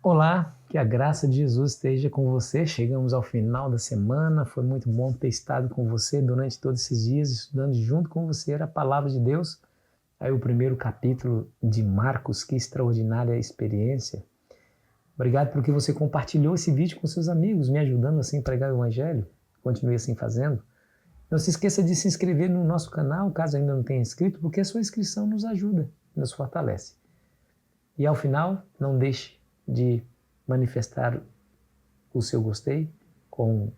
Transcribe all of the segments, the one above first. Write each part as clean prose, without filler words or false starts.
Olá, que a graça de Jesus esteja com você. Chegamos ao final da semana, foi muito bom ter estado com você durante todos esses dias, estudando junto com você a palavra de Deus. Aí o primeiro capítulo de Marcos, que extraordinária experiência. Obrigado porque você compartilhou esse vídeo com seus amigos, me ajudando assim a pregar o Evangelho. Continue assim fazendo. Não se esqueça de se inscrever no nosso canal, caso ainda não tenha inscrito, porque a sua inscrição nos ajuda, nos fortalece. E ao final, não deixe de manifestar o seu gostei com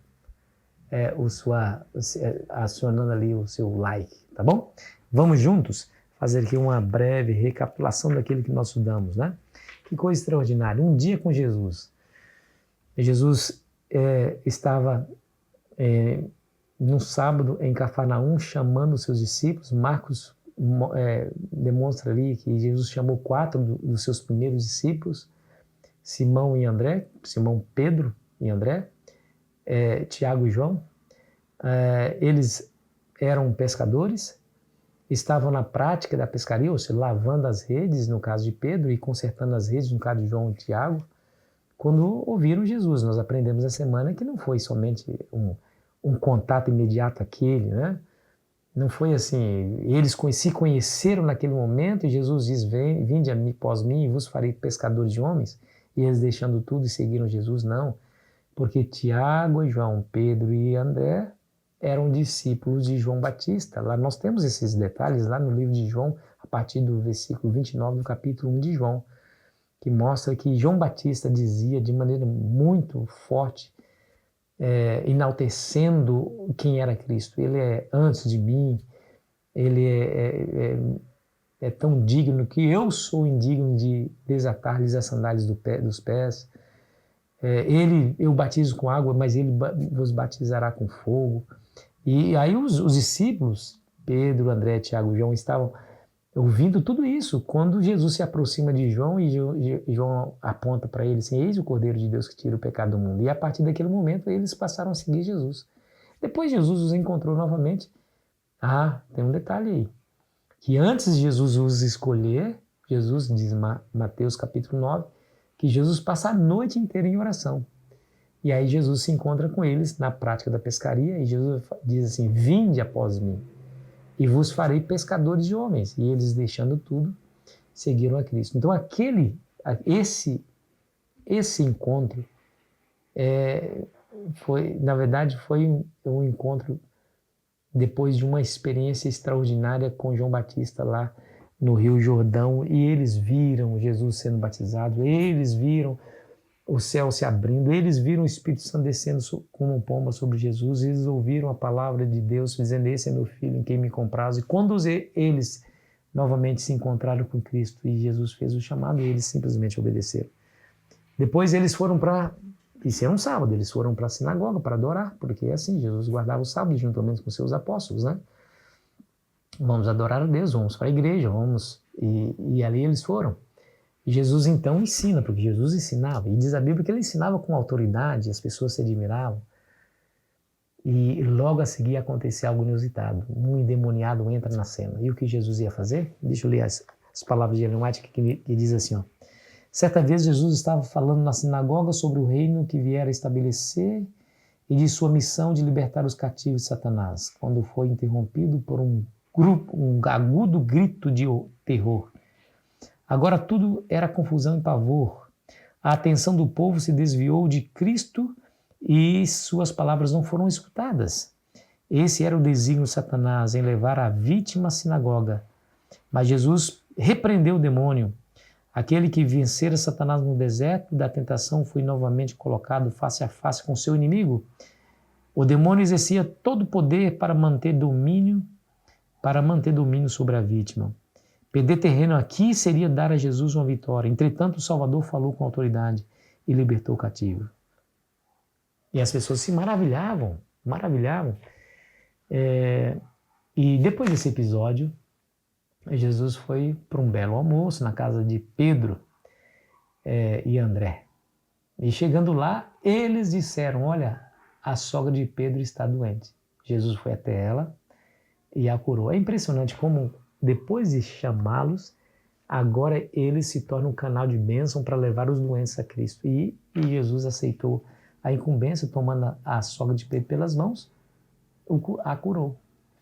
acionando ali o seu like, tá bom? Vamos juntos fazer aqui uma breve recapitulação daquilo que nós estudamos, né? Que coisa extraordinária, um dia com Jesus. Jesus estava no sábado em Cafarnaum chamando os seus discípulos. Marcos demonstra ali que Jesus chamou 4 dos seus primeiros discípulos, Simão e André, Simão, Pedro e André, Tiago e João. Eles eram pescadores, estavam na prática da pescaria, ou seja, lavando as redes, no caso de Pedro, e consertando as redes, no caso de João e Tiago, quando ouviram Jesus. Nós aprendemos essa semana que não foi somente um contato imediato aquele, né? Não foi assim, eles se conheceram naquele momento e Jesus diz, vinde após mim e vos farei pescadores de homens, e eles deixando tudo e seguiram Jesus, não, porque Tiago, João, Pedro e André eram discípulos de João Batista. Lá nós temos esses detalhes lá no livro de João, a partir do versículo 29 do capítulo 1 de João, que mostra que João Batista dizia de maneira muito forte, enaltecendo quem era Cristo. Ele é antes de mim, ele é tão digno que eu sou indigno de desatar-lhes as sandálias dos pés. Eu batizo com água, mas ele vos batizará com fogo. E aí os discípulos, Pedro, André, Tiago e João, estavam ouvindo tudo isso quando Jesus se aproxima de João e João aponta para ele assim, eis o Cordeiro de Deus que tira o pecado do mundo. E a partir daquele momento eles passaram a seguir Jesus. Depois Jesus os encontrou novamente. Tem um detalhe aí, que antes de Jesus os escolher, Jesus diz Mateus capítulo 9, que Jesus passa a noite inteira em oração. E aí Jesus se encontra com eles na prática da pescaria e Jesus diz assim, vinde após mim e vos farei pescadores de homens. E eles, deixando tudo, seguiram a Cristo. Então esse encontro na verdade foi um encontro depois de uma experiência extraordinária com João Batista lá no Rio Jordão, e eles viram Jesus sendo batizado, eles viram o céu se abrindo, eles viram o Espírito Santo descendo como uma pomba sobre Jesus, eles ouviram a palavra de Deus dizendo, esse é meu filho em quem me comprazo. E quando eles novamente se encontraram com Cristo e Jesus fez o chamado, eles simplesmente obedeceram. Depois eles foram isso era um sábado, eles foram para a sinagoga para adorar, porque assim, Jesus guardava o sábado juntamente com seus apóstolos, né? Vamos adorar a Deus, vamos para a igreja, e ali eles foram. E Jesus então ensina, porque Jesus ensinava, e diz a Bíblia que ele ensinava com autoridade, as pessoas se admiravam, e logo a seguir acontecia algo inusitado, um endemoniado entra na cena. E o que Jesus ia fazer? Deixa eu ler as palavras de Ellen White que diz assim, ó. Certa vez Jesus estava falando na sinagoga sobre o reino que viera estabelecer e de sua missão de libertar os cativos de Satanás, quando foi interrompido por um agudo grito de terror. Agora tudo era confusão e pavor. A atenção do povo se desviou de Cristo e suas palavras não foram escutadas. Esse era o desígnio de Satanás, em levar a vítima à sinagoga. Mas Jesus repreendeu o demônio. Aquele que vencera Satanás no deserto da tentação foi novamente colocado face a face com seu inimigo. O demônio exercia todo o poder para manter domínio sobre a vítima. Perder terreno aqui seria dar a Jesus uma vitória. Entretanto, o Salvador falou com autoridade e libertou o cativo. E as pessoas se maravilhavam. E depois desse episódio, Jesus foi para um belo almoço na casa de Pedro e André. E chegando lá, eles disseram, olha, a sogra de Pedro está doente. Jesus foi até ela e a curou. É impressionante como, depois de chamá-los, agora ele se torna um canal de bênção para levar os doentes a Cristo. E Jesus aceitou a incumbência, tomando a sogra de Pedro pelas mãos, a curou,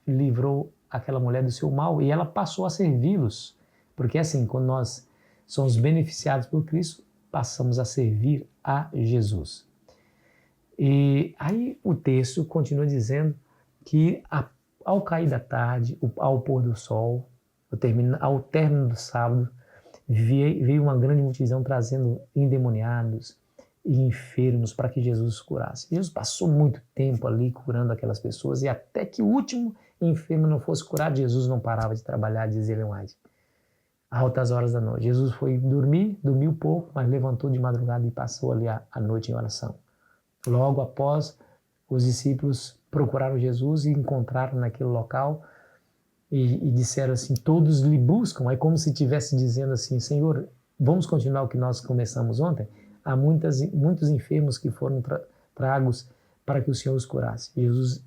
livrou aquela mulher do seu mal e ela passou a servi-los. Porque assim, quando nós somos beneficiados por Cristo, passamos a servir a Jesus. E aí o texto continua dizendo que ao cair da tarde, ao pôr do sol, ao término do sábado, veio uma grande multidão trazendo endemoniados e enfermos para que Jesus os curasse. Jesus passou muito tempo ali curando aquelas pessoas e até que o último enfermo não fosse curado, Jesus não parava de trabalhar, diz Ellen White, altas horas da noite. Jesus foi dormir, dormiu pouco, mas levantou de madrugada e passou ali a noite em oração. Logo após, os discípulos procuraram Jesus e encontraram naquele local e disseram assim, todos lhe buscam. É como se estivesse dizendo assim, Senhor, vamos continuar o que nós começamos ontem? Há muitos enfermos que foram tragos para que o Senhor os curasse. Jesus,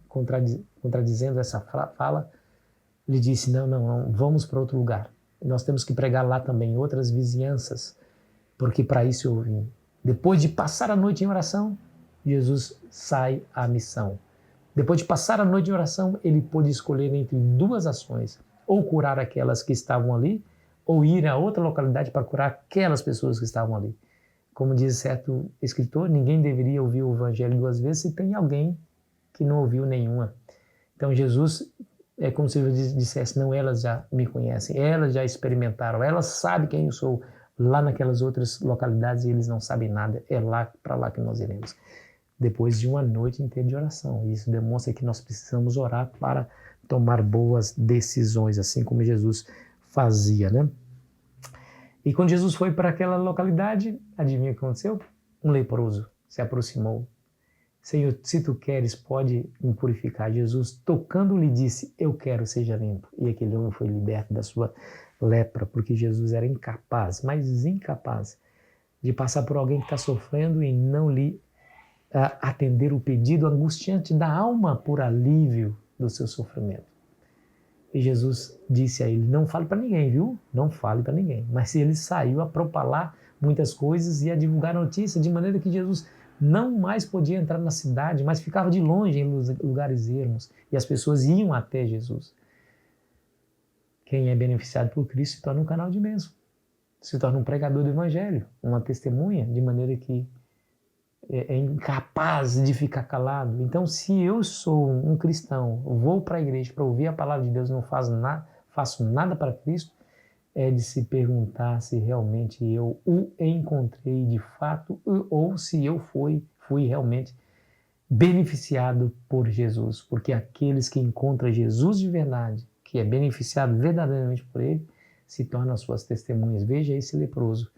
contradizendo essa fala, lhe disse, não, vamos para outro lugar. Nós temos que pregar lá também, em outras vizinhanças, porque para isso eu vim. Depois de passar a noite em oração, Jesus sai à missão. Depois de passar a noite em oração, ele pôde escolher entre duas ações, ou curar aquelas que estavam ali, ou ir a outra localidade para curar aquelas pessoas que estavam ali. Como diz certo escritor, ninguém deveria ouvir o evangelho duas vezes se tem alguém que não ouviu nenhuma. Então Jesus é como se ele dissesse, não, elas já me conhecem, elas já experimentaram, elas sabem quem eu sou. Lá naquelas outras localidades eles não sabem nada, é lá para lá que nós iremos. Depois de uma noite inteira de oração. Isso demonstra que nós precisamos orar para tomar boas decisões, assim como Jesus fazia, né? E quando Jesus foi para aquela localidade, adivinha o que aconteceu? Um leproso se aproximou. Senhor, se tu queres, pode me purificar. Jesus, tocando-lhe, disse, eu quero, seja limpo. E aquele homem foi liberto da sua lepra, porque Jesus era incapaz, mas incapaz, de passar por alguém que está sofrendo e não lhe atender o pedido angustiante da alma por alívio do seu sofrimento. E Jesus disse a ele, não fale para ninguém, viu? Não fale para ninguém. Mas ele saiu a propalar muitas coisas e a divulgar a notícia, de maneira que Jesus não mais podia entrar na cidade, mas ficava de longe em lugares ermos. E as pessoas iam até Jesus. Quem é beneficiado por Cristo se torna um canal de bênção. Se torna um pregador do evangelho, uma testemunha, de maneira que é incapaz de ficar calado. Então, se eu sou um cristão, vou para a igreja para ouvir a palavra de Deus e não faço nada para Cristo, é de se perguntar se realmente eu o encontrei de fato ou se eu fui realmente beneficiado por Jesus. Porque aqueles que encontram Jesus de verdade, que é beneficiado verdadeiramente por ele, se tornam suas testemunhas. Veja esse leproso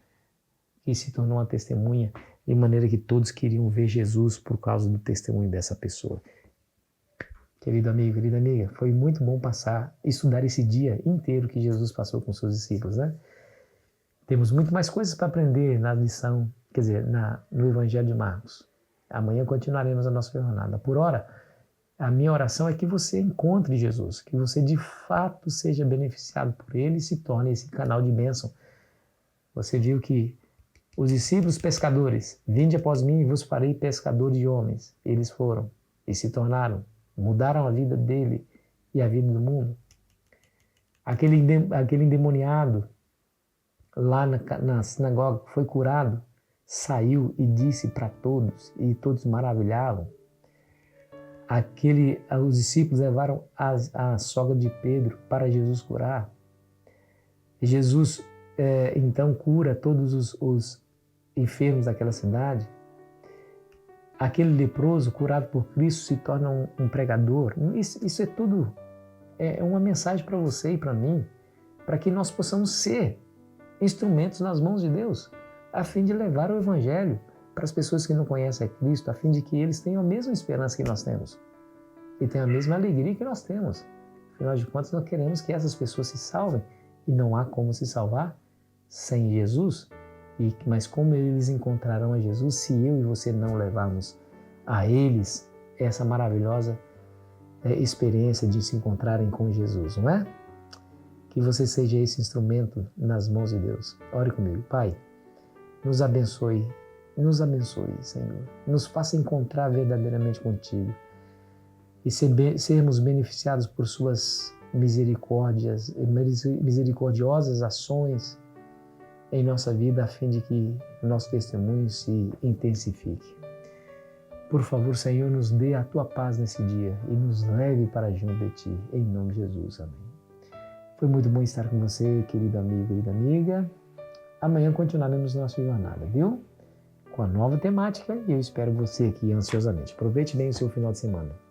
que se tornou uma testemunha, de maneira que todos queriam ver Jesus por causa do testemunho dessa pessoa. Querido amigo, querida amiga, foi muito bom estudar esse dia inteiro que Jesus passou com seus discípulos, né? Temos muito mais coisas para aprender na lição, quer dizer, no Evangelho de Marcos. Amanhã continuaremos a nossa jornada. Por ora, a minha oração é que você encontre Jesus, que você de fato seja beneficiado por ele e se torne esse canal de bênção. Você viu que os discípulos pescadores, vinde após mim e vos farei pescadores de homens. Eles foram e se tornaram, mudaram a vida dele e a vida do mundo. Aquele endemoniado lá na sinagoga foi curado, saiu e disse para todos, e todos maravilhavam. Os discípulos levaram a sogra de Pedro para Jesus curar. Jesus então cura todos os enfermos daquela cidade. Aquele leproso curado por Cristo se torna um pregador. Isso é tudo uma mensagem para você e para mim, para que nós possamos ser instrumentos nas mãos de Deus, a fim de levar o Evangelho para as pessoas que não conhecem a Cristo, a fim de que eles tenham a mesma esperança que nós temos e tenham a mesma alegria que nós temos. Afinal de contas, nós queremos que essas pessoas se salvem e não há como se salvar sem Jesus. Mas como eles encontrarão a Jesus se eu e você não levarmos a eles essa maravilhosa experiência de se encontrarem com Jesus, não é? Que você seja esse instrumento nas mãos de Deus. Ore comigo. Pai, nos abençoe, Senhor. Nos faça encontrar verdadeiramente contigo e sermos beneficiados por suas misericordiosas ações em nossa vida, a fim de que o nosso testemunho se intensifique. Por favor, Senhor, nos dê a tua paz nesse dia e nos leve para junto de ti, em nome de Jesus. Amém. Foi muito bom estar com você, querido amigo, querida amiga. Amanhã continuaremos nossa jornada, viu? Com a nova temática, e eu espero você aqui ansiosamente. Aproveite bem o seu final de semana.